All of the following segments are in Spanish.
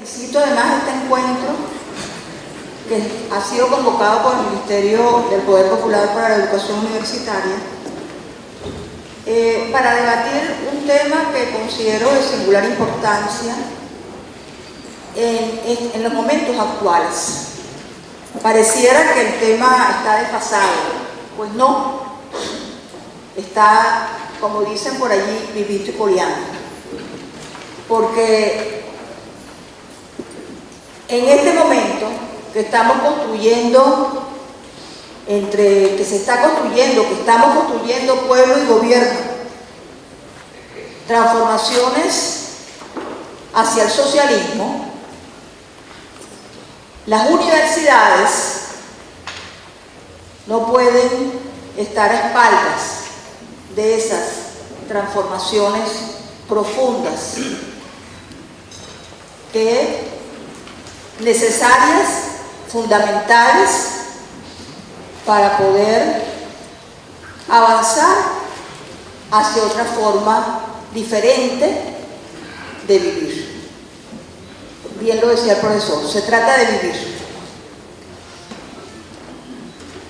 Felicito además este encuentro que ha sido convocado por el Ministerio del Poder Popular para la Educación Universitaria para debatir un tema que considero de singular importancia en los momentos actuales. Pareciera que el tema está desfasado, pues no, está, como dicen por allí, vivito y coleando, porque en este momento que estamos construyendo, que estamos construyendo pueblo y gobierno, transformaciones hacia el socialismo, las universidades no pueden estar a espaldas de esas transformaciones profundas necesarias, fundamentales para poder avanzar hacia otra forma diferente de vivir. Bien lo decía el profesor, se trata de vivir.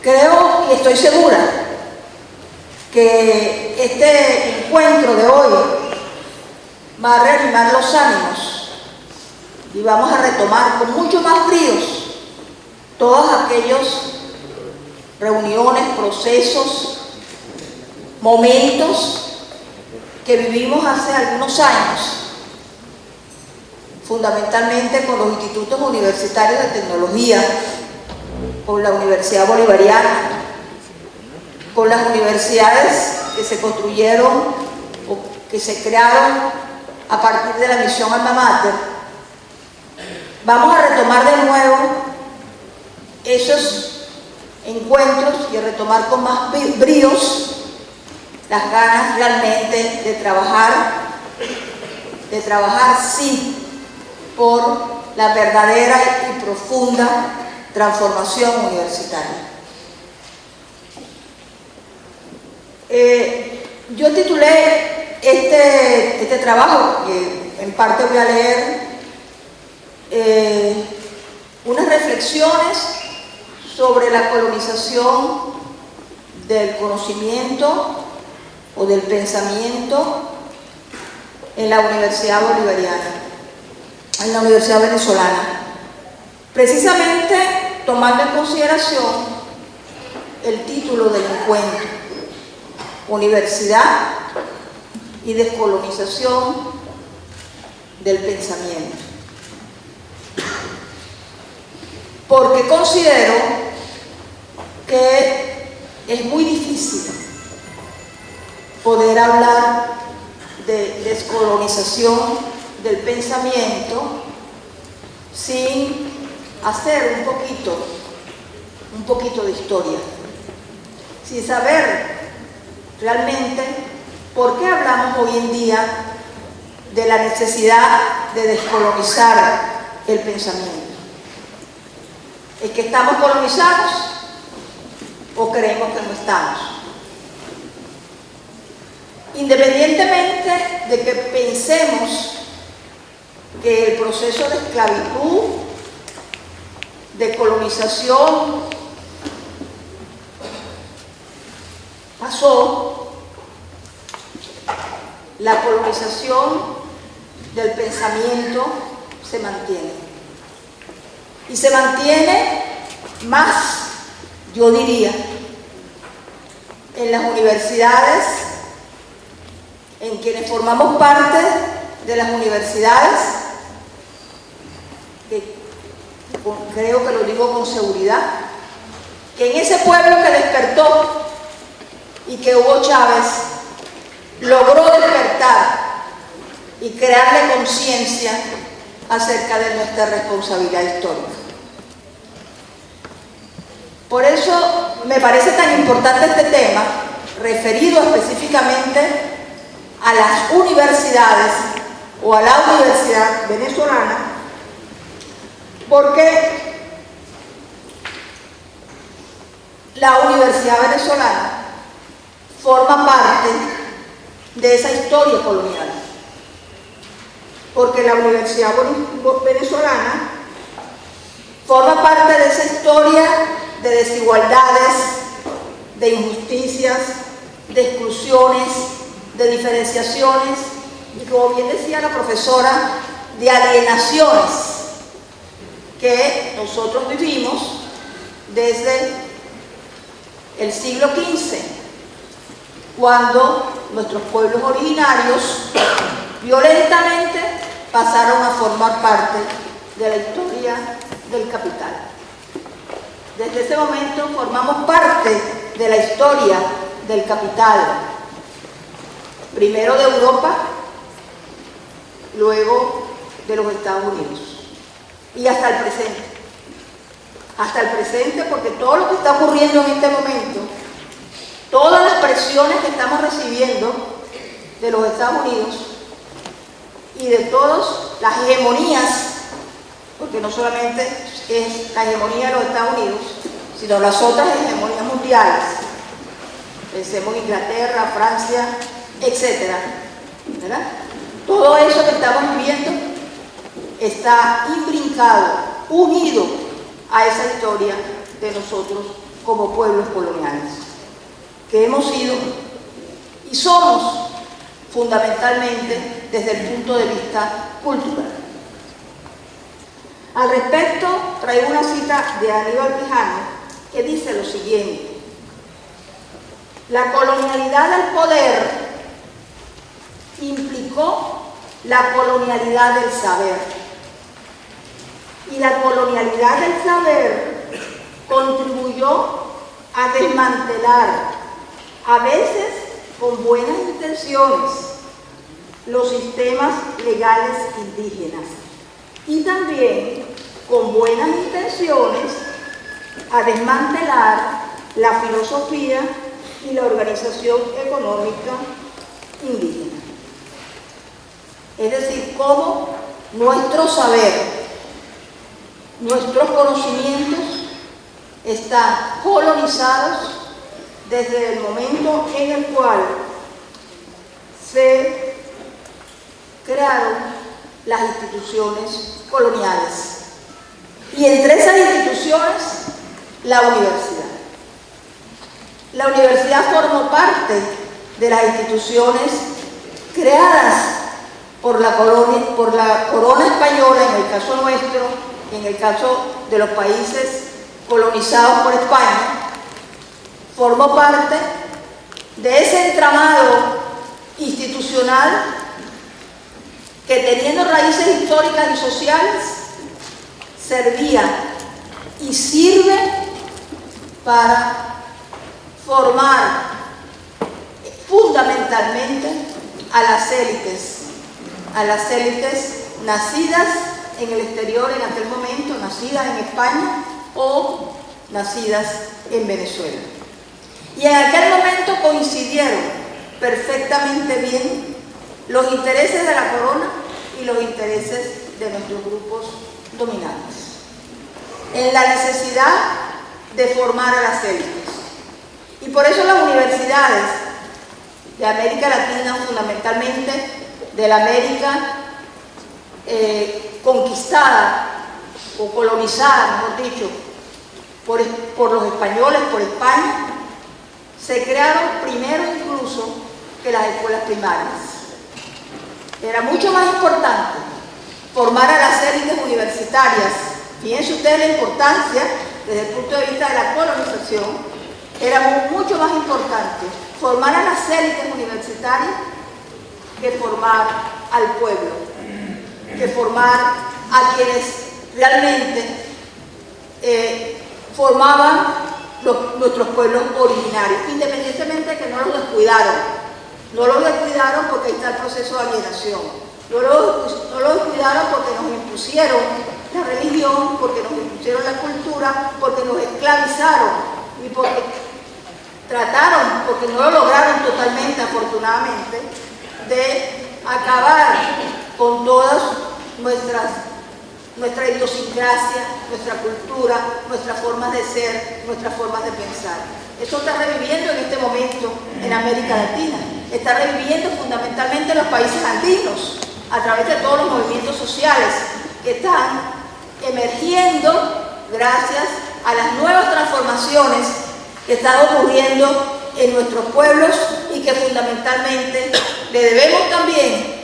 Creo y estoy segura que este encuentro de hoy va a reanimar los ánimos y vamos a retomar con mucho más bríos todos aquellos reuniones, procesos, momentos que vivimos hace algunos años, fundamentalmente con los institutos universitarios de tecnología, con la Universidad Bolivariana, con las universidades que se construyeron o que se crearon a partir de la misión Alma Mater. Vamos a retomar de nuevo esos encuentros y a retomar con más bríos las ganas realmente de trabajar sí por la verdadera y profunda transformación universitaria. Yo titulé este trabajo, que en parte voy a leer, unas reflexiones sobre la colonización del conocimiento o del pensamiento en la Universidad Bolivariana, en la Universidad Venezolana, precisamente tomando en consideración el título del encuentro, Universidad y descolonización del pensamiento. Porque considero que es muy difícil poder hablar de descolonización del pensamiento sin hacer un poquito de historia, sin saber realmente por qué hablamos hoy en día de la necesidad de descolonizar el pensamiento. ¿Es que estamos colonizados o creemos que no estamos? Independientemente de que pensemos que el proceso de esclavitud, de colonización, pasó, la colonización del pensamiento se mantiene. Y se mantiene más, yo diría, en las universidades, en quienes formamos parte de las universidades, que creo que lo digo con seguridad, que en ese pueblo que despertó y que Hugo Chávez logró despertar y crearle conciencia acerca de nuestra responsabilidad histórica. Por eso me parece tan importante este tema, referido específicamente a las universidades o a la Universidad Venezolana, porque la Universidad Venezolana forma parte de esa historia colonial. Porque la Universidad Venezolana de desigualdades, de injusticias, de exclusiones, de diferenciaciones y, como bien decía la profesora, de alienaciones que nosotros vivimos desde el siglo XV, cuando nuestros pueblos originarios violentamente pasaron a formar parte de la historia del capital. Desde ese momento formamos parte de la historia del capital, primero de Europa, luego de los Estados Unidos y hasta el presente. Hasta el presente, porque todo lo que está ocurriendo en este momento, todas las presiones que estamos recibiendo de los Estados Unidos y de todas las hegemonías, porque no solamente es la hegemonía de los Estados Unidos, sino las otras hegemonías mundiales. Pensemos en Inglaterra, Francia, etcétera, ¿verdad? Todo eso que estamos viviendo está imbrincado, unido a esa historia de nosotros como pueblos coloniales, que hemos sido y somos fundamentalmente desde el punto de vista cultural. Al respecto, traigo una cita de Aníbal Quijano que dice lo siguiente: la colonialidad del poder implicó la colonialidad del saber, y la colonialidad del saber contribuyó a desmantelar, a veces con buenas intenciones, los sistemas legales indígenas, y también con buenas intenciones a desmantelar la filosofía y la organización económica indígena. Es decir, cómo nuestro saber, nuestros conocimientos están colonizados desde el momento en el cual se crearon las instituciones coloniales. Y entre esas instituciones, la universidad. La universidad formó parte de las instituciones creadas por la corona española, en el caso nuestro, en el caso de los países colonizados por España. Formó parte de ese entramado institucional que, teniendo raíces históricas y sociales, servía y sirve para formar fundamentalmente a las élites nacidas en el exterior en aquel momento, nacidas en España o nacidas en Venezuela. Y en aquel momento coincidieron perfectamente bien los intereses de la corona y los intereses de nuestros grupos dominantes, en la necesidad de formar a las élites. Y por eso las universidades de América Latina, fundamentalmente de la América conquistada o colonizada, mejor dicho, por los españoles, por España, se crearon primero incluso que las escuelas primarias. Era mucho más importante formar a las élites universitarias. Fíjense ustedes la importancia desde el punto de vista de la colonización. Era mucho más importante formar a las élites universitarias que formar al pueblo, que formar a quienes realmente formaban nuestros pueblos originarios, independientemente de que no los descuidaron. No los descuidaron porque ahí está el proceso de alienación. No los descuidaron porque nos impusieron la religión, porque nos impusieron la cultura, porque nos esclavizaron y porque trataron, porque no lo lograron totalmente, afortunadamente, de acabar con todas nuestra idiosincrasia, nuestra cultura, nuestras formas de ser, nuestras formas de pensar. Eso está reviviendo en este momento en América Latina. Está reviviendo fundamentalmente en los países andinos, a través de todos los movimientos sociales que están emergiendo gracias a las nuevas transformaciones que están ocurriendo en nuestros pueblos y que fundamentalmente le debemos también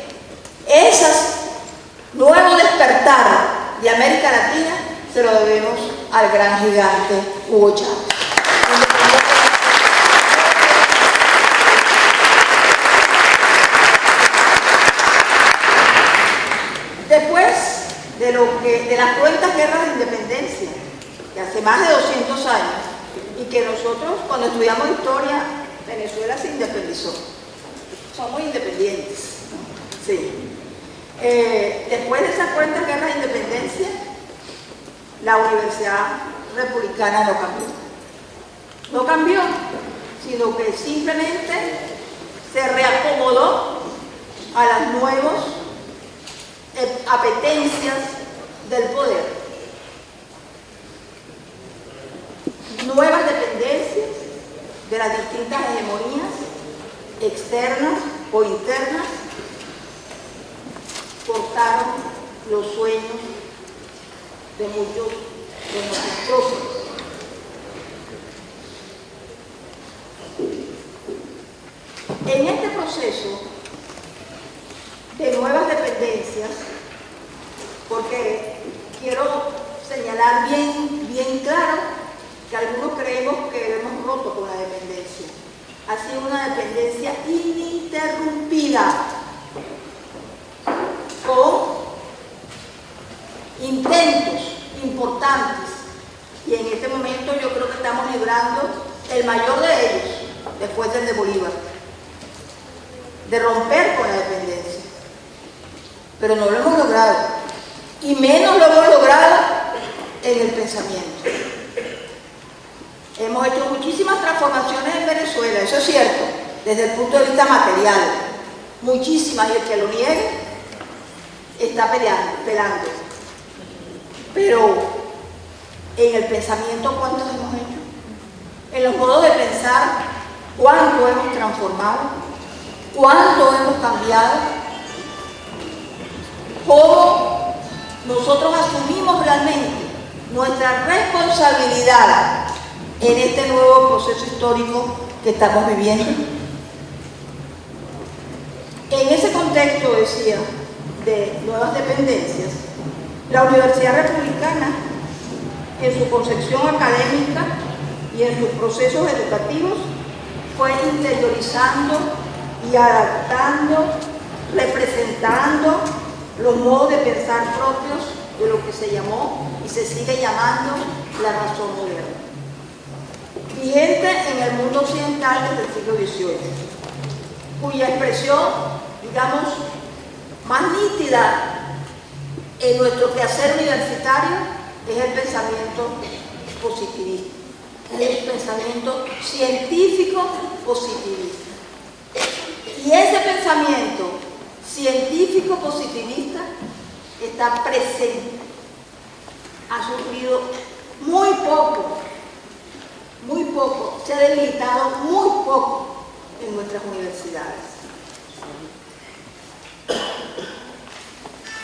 esas nuevo despertar de América Latina, se lo debemos al gran gigante Hugo Chávez. Después de las cruentas guerras de independencia, que hace más de 200 años, y que nosotros cuando estudiamos historia, Venezuela se independizó. Somos independientes, sí. Después de esas cruentas guerras de independencia, la Universidad Republicana no cambió. No cambió, sino que simplemente se reacomodó a las nuevas apetencias del poder. Nuevas dependencias de las distintas hegemonías externas o internas cortaron los sueños de muchos de nuestros próximos. En este proceso de nuevas dependencias, porque quiero señalar bien claro que algunos creemos que hemos roto con la dependencia. Ha sido una dependencia ininterrumpida, con intentos importantes, y en este momento yo creo que estamos librando el mayor de ellos, después del de Bolívar, de romper con la dependencia. Pero no lo hemos logrado, y menos lo hemos logrado en el pensamiento. Hemos hecho muchísimas transformaciones en Venezuela, eso es cierto, desde el punto de vista material, muchísimas, y el que lo niegue está pelando. Pero en el pensamiento, ¿cuántos hemos hecho? En los modos de pensar, ¿cuánto hemos transformado? ¿Cuánto hemos cambiado? ¿Cómo nosotros asumimos realmente nuestra responsabilidad en este nuevo proceso histórico que estamos viviendo? En ese contexto, decía, de nuevas dependencias, la Universidad Republicana, en su concepción académica y en sus procesos educativos, fue interiorizando y adaptando, representando los modos de pensar propios de lo que se llamó y se sigue llamando la razón moderna, vigente en el mundo occidental desde el siglo XVIII, cuya expresión, digamos, más nítida en nuestro quehacer universitario es el pensamiento positivista, el pensamiento científico positivista. Y ese pensamiento científico positivista está presente, ha sufrido muy poco, se ha debilitado muy poco en nuestras universidades.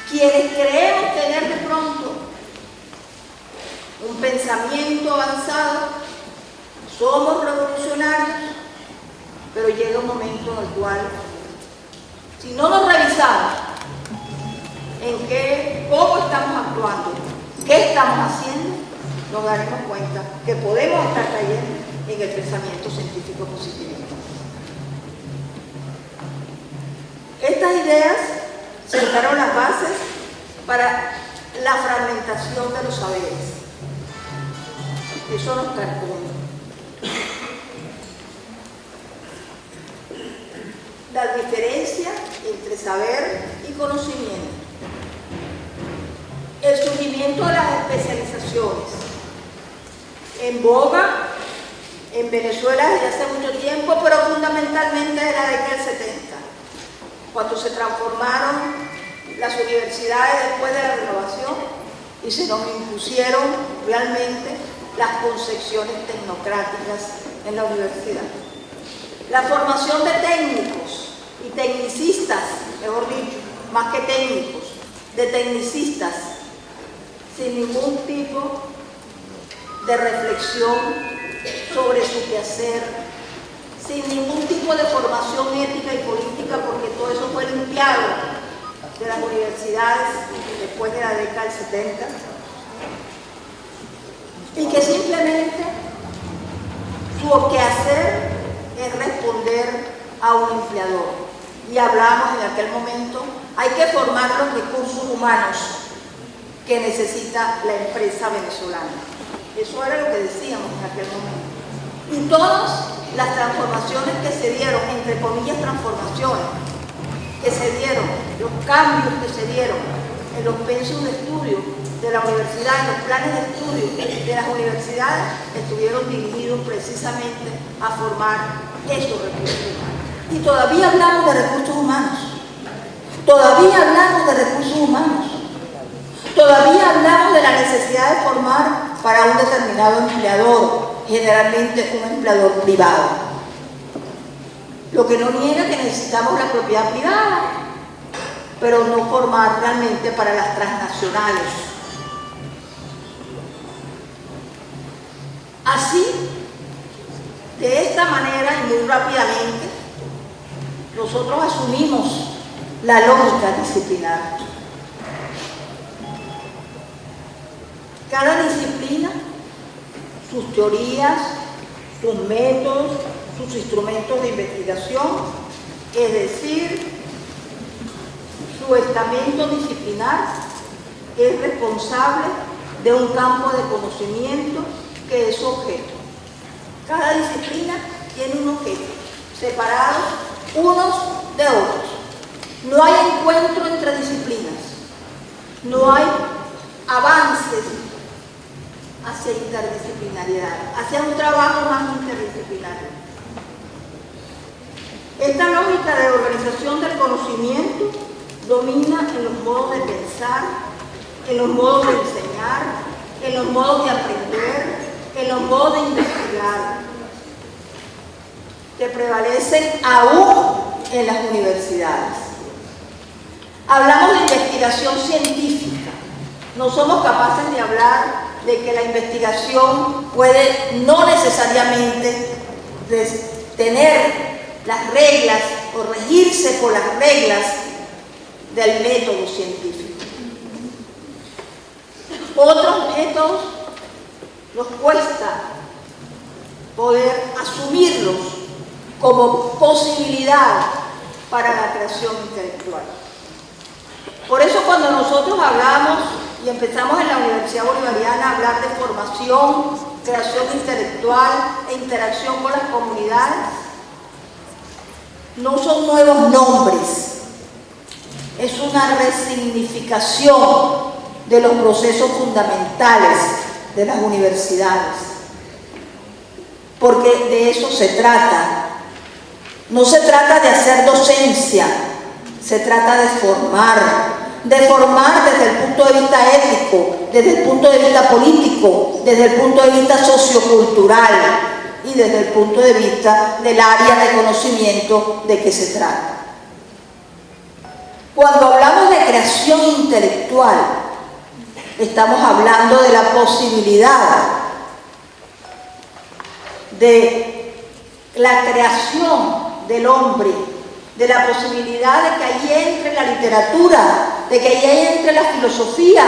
Quienes creemos tener de pronto un pensamiento avanzado, somos revolucionarios, pero llega un momento en el cual, si no nos revisamos en cómo estamos actuando, qué estamos haciendo, nos daremos cuenta que podemos estar cayendo en el pensamiento científico positivista. Estas ideas sentaron las bases para la fragmentación de los saberes. Eso nos carcome. La diferencia entre saber y conocimiento. El surgimiento de las especializaciones. En boga en Venezuela desde hace mucho tiempo, pero fundamentalmente de la década del 70, cuando se transformaron las universidades después de la renovación y se nos impusieron realmente las concepciones tecnocráticas en la universidad. La formación de técnicos y tecnicistas, mejor dicho, más que técnicos, de tecnicistas, sin ningún tipo de reflexión sobre su quehacer, sin ningún tipo de formación ética y política, porque todo eso fue limpiado de las universidades después de la década del 70, y que simplemente su quehacer es responder a un empleador. Y hablamos en aquel momento, hay que formar los recursos humanos que necesita la empresa venezolana. Eso era lo que decíamos en aquel momento. Y todas las transformaciones que se dieron, entre comillas transformaciones, que se dieron, los cambios que se dieron en los pensos de estudio de la universidad, en los planes de estudio de las universidades, estuvieron dirigidos precisamente a formar estos recursos humanos. Y todavía hablamos de recursos humanos, todavía hablamos de recursos humanos, todavía hablamos de la necesidad de formar para un determinado empleador, generalmente un empleador privado. Lo que no niega que necesitamos la propiedad privada, pero no formar realmente para las transnacionales. Así, de esta manera y muy rápidamente, nosotros asumimos la lógica disciplinar. Cada disciplina, sus teorías, sus métodos, sus instrumentos de investigación, es decir, su estamento disciplinar es responsable de un campo de conocimiento que es su objeto. Cada disciplina tiene un objeto, separados unos de otros. No hay encuentro entre disciplinas, no hay avances hacia interdisciplinariedad, hacia un trabajo más interdisciplinario. Esta lógica de organización del conocimiento domina en los modos de pensar, en los modos de enseñar, en los modos de aprender, en los modos de investigar, que prevalecen aún en las universidades. Hablamos de investigación científica. No somos capaces de hablar de que la investigación puede no necesariamente tener las reglas o regirse por las reglas del método científico. Otros métodos nos cuesta poder asumirlos como posibilidad para la creación intelectual. Por eso cuando nosotros hablamos y empezamos en la Universidad Bolivariana a hablar de formación, creación intelectual e interacción con las comunidades, no son nuevos nombres, es una resignificación de los procesos fundamentales de las universidades, porque de eso se trata. No se trata de hacer docencia, se trata de formar desde el punto de vista ético, desde el punto de vista político, desde el punto de vista sociocultural y desde el punto de vista del área de conocimiento de que se trata. Cuando hablamos de creación intelectual, estamos hablando de la posibilidad de la creación del hombre, de la posibilidad de que ahí entre la literatura, de que ahí entre la filosofía,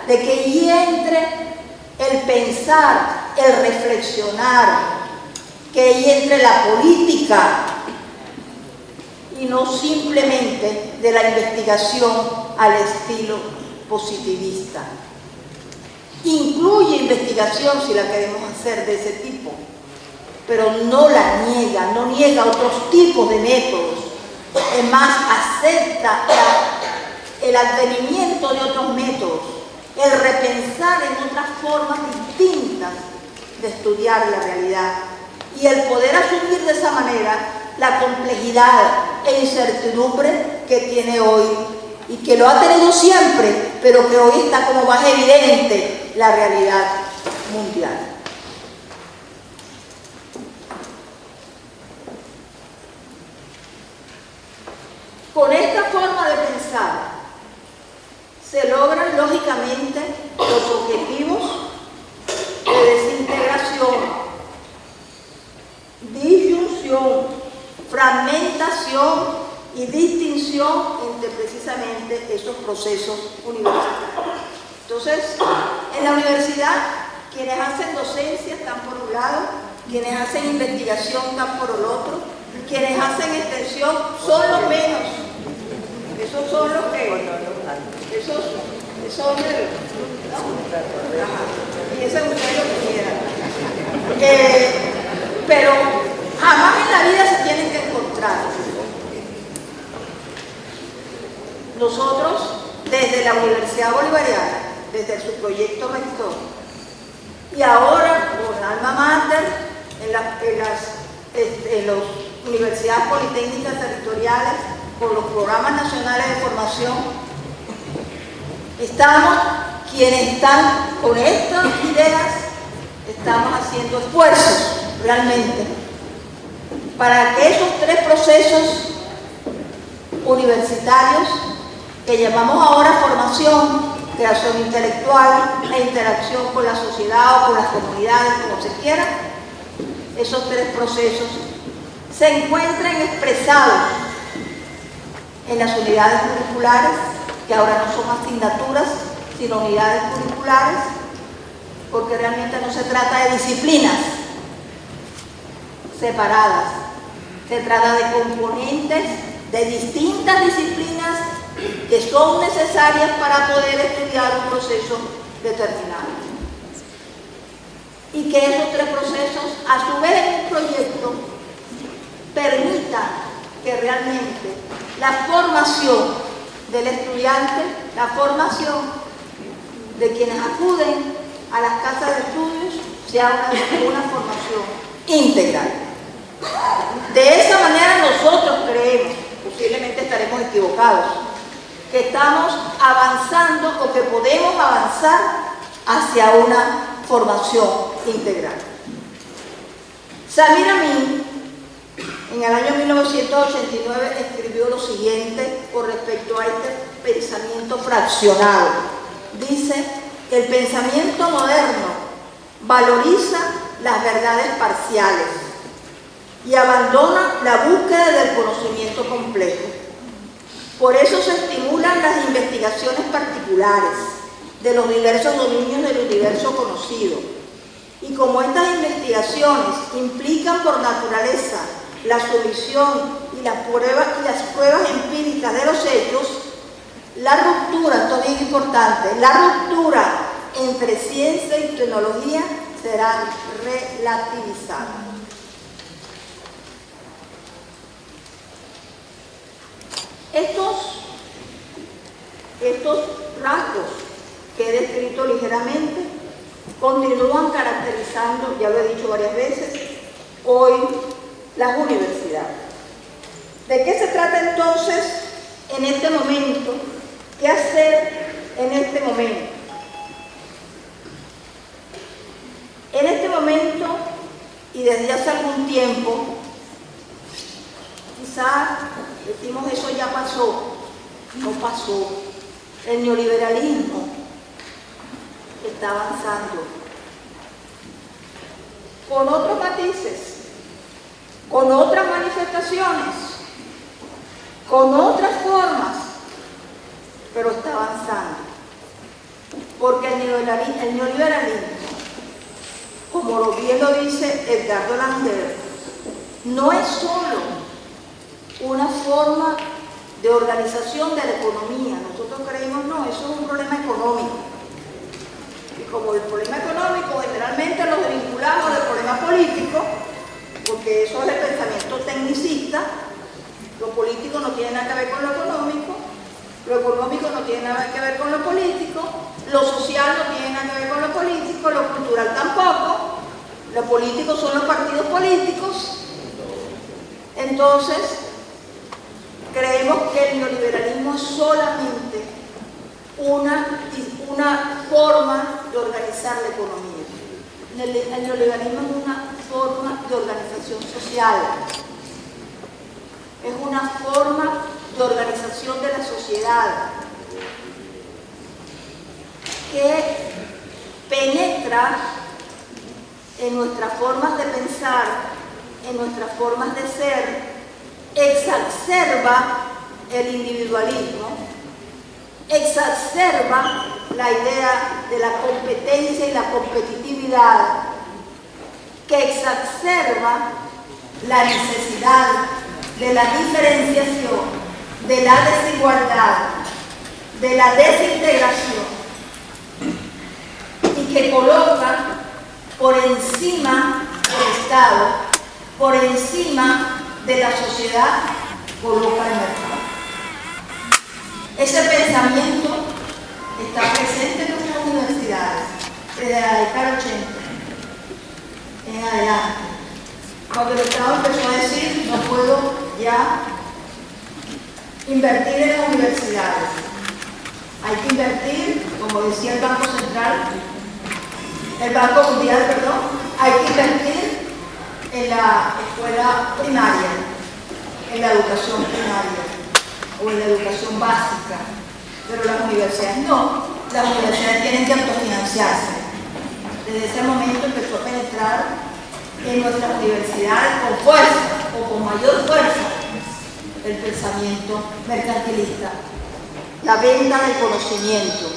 de que ahí entre el pensar, el reflexionar, que ahí entre la política y no simplemente de la investigación al estilo positivista. Incluye investigación si la queremos hacer de ese tipo, pero no la niega, no niega otros tipos de métodos. Es más, acepta el advenimiento de otros métodos, el repensar en otras formas distintas de estudiar la realidad y el poder asumir de esa manera la complejidad e incertidumbre que tiene hoy y que lo ha tenido siempre, pero que hoy está como más evidente la realidad mundial. Con esta forma de pensar se logran lógicamente los objetivos de distinción entre precisamente esos procesos universitarios. Entonces, en la universidad, quienes hacen docencia están por un lado, quienes hacen investigación están por el otro, quienes hacen extensión son los menos. Esos son los que... Esos son el... ¿no? Ajá. Y ese es usted lo que quiera. Pero jamás en la vida se tienen que encontrar. Nosotros, desde la Universidad Bolivariana, desde su proyecto rector, y ahora con Alma Mater, en las universidades politécnicas territoriales, con los programas nacionales de formación, estamos, quienes están con estas ideas, estamos haciendo esfuerzos realmente para que esos tres procesos universitarios que llamamos ahora formación, creación intelectual e interacción con la sociedad o con las comunidades, como se quiera, esos tres procesos se encuentran expresados en las unidades curriculares, que ahora no son asignaturas, sino unidades curriculares, porque realmente no se trata de disciplinas separadas, se trata de componentes de distintas disciplinas que son necesarias para poder estudiar un proceso determinado. Y que esos tres procesos, a su vez en un proyecto, permitan que realmente la formación del estudiante, la formación de quienes acuden a las casas de estudios, sea una formación integral. De esa manera nosotros creemos, posiblemente estaremos equivocados, que estamos avanzando o que podemos avanzar hacia una formación integral. Samir Amin, en el año 1989, escribió lo siguiente con respecto a este pensamiento fraccionado. Dice: el pensamiento moderno valoriza las verdades parciales y abandona la búsqueda del conocimiento complejo. Por eso se estimulan las investigaciones particulares de los diversos dominios del universo conocido. Y como estas investigaciones implican por naturaleza la sumisión y las pruebas empíricas de los hechos, la ruptura, esto es bien importante, la ruptura entre ciencia y tecnología será relativizada. Estos rasgos que he descrito ligeramente continúan caracterizando, ya lo he dicho varias veces, hoy las universidades. ¿De qué se trata entonces en este momento? ¿Qué hacer en este momento? En este momento, y desde hace algún tiempo, quizás decimos eso ya pasó, no pasó. El neoliberalismo está avanzando con otros matices, con otras manifestaciones, con otras formas, pero está avanzando. Porque el neoliberalismo, como bien lo dice Edgardo Lander, no es solo una forma de organización de la economía. Nosotros creemos, no, eso es un problema económico. Y como el problema económico generalmente lo vinculamos al problema político, porque eso es el pensamiento tecnicista, lo político no tiene nada que ver con lo económico no tiene nada que ver con lo político, lo social no tiene nada que ver con lo político, lo cultural tampoco, lo político son los partidos políticos. Entonces, creemos que el neoliberalismo es solamente una forma de organizar la economía. El neoliberalismo es una forma de organización social, es una forma de organización de la sociedad que penetra en nuestras formas de pensar, en nuestras formas de ser, exacerba el individualismo, exacerba la idea de la competencia y la competitividad, que exacerba la necesidad de la diferenciación, de la desigualdad, de la desintegración, y que coloca por encima del Estado, por encima de la sociedad, coloca el mercado. Ese pensamiento está presente en nuestras universidades desde la década 80 en adelante. Cuando el Estado empezó a decir, no puedo ya invertir en las universidades, hay que invertir, como decía el Banco Central, el Banco Mundial, perdón, hay que invertir en la escuela primaria, en la educación primaria o en la educación básica, pero las universidades no, las universidades tienen que autofinanciarse. Desde ese momento empezó a penetrar en nuestras universidades con fuerza o con mayor fuerza el pensamiento mercantilista, la venta del conocimiento,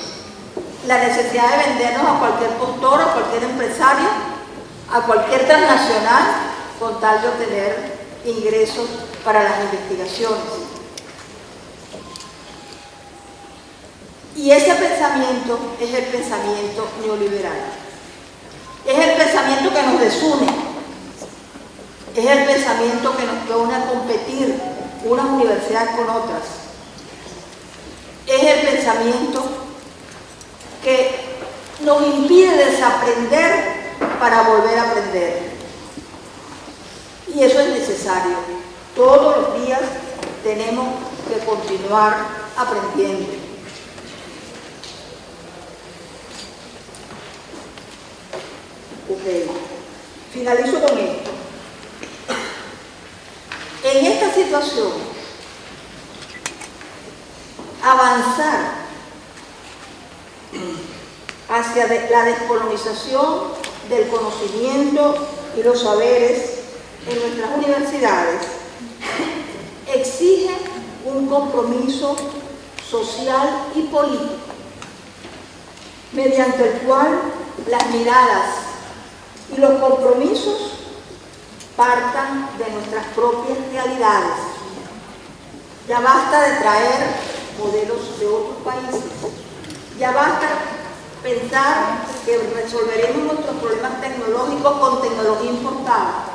la necesidad de vendernos a cualquier postor, a cualquier empresario, a cualquier transnacional, con tal de obtener ingresos para las investigaciones. Y ese pensamiento es el pensamiento neoliberal. Es el pensamiento que nos desune. Es el pensamiento que nos pone a competir unas universidades con otras. Es el pensamiento que nos impide desaprender para volver a aprender. Y eso es necesario. Todos los días tenemos que continuar aprendiendo. Ok, finalizo con esto. En esta situación, avanzar hacia la descolonización del conocimiento y los saberes en nuestras universidades exige un compromiso social y político, mediante el cual las miradas y los compromisos partan de nuestras propias realidades. Ya basta de traer modelos de otros países. Ya basta pensar que resolveremos nuestros problemas tecnológicos con tecnología importada.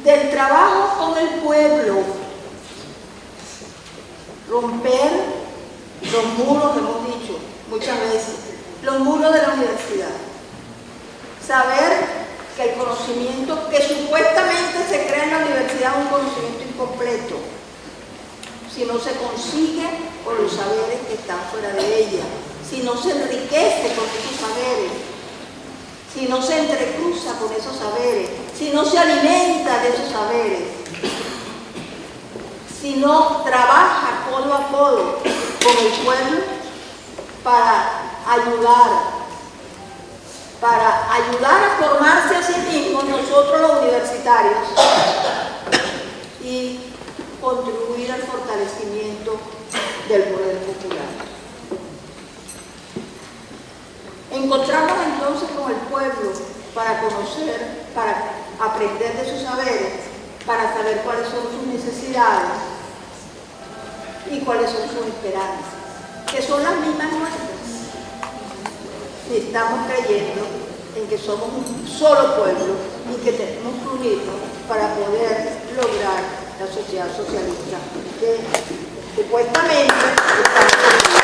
Del trabajo con el pueblo, romper los muros, hemos dicho muchas veces, los muros de la universidad. Saber que el conocimiento que supuestamente se crea en la universidad es un conocimiento incompleto, si no se consigue por los saberes que están fuera de ella, si no se enriquece con esos saberes, si no se entrecruza con esos saberes, si no se alimenta de esos saberes, si no trabaja codo a codo con el pueblo para ayudar a formarse a sí mismos, nosotros los universitarios, y contribuir al fortalecimiento del poder popular. Encontrarnos entonces con el pueblo para conocer, para aprender de sus saberes, para saber cuáles son sus necesidades y cuáles son sus esperanzas, que son las mismas nuestras. Si estamos creyendo en que somos un solo pueblo y que tenemos que unirnos para poder lograr la sociedad socialista que supuestamente estamos construyendo.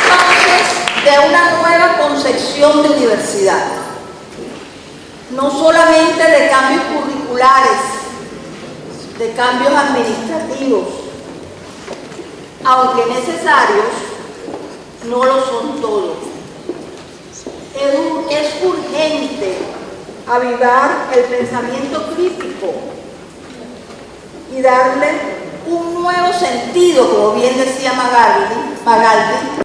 Entonces, de una nueva concepción de universidad, no solamente de cambios curriculares, de cambios administrativos, aunque necesarios, no lo son todos. Es urgente avivar el pensamiento crítico y darle un nuevo sentido, como bien decía Magaldi,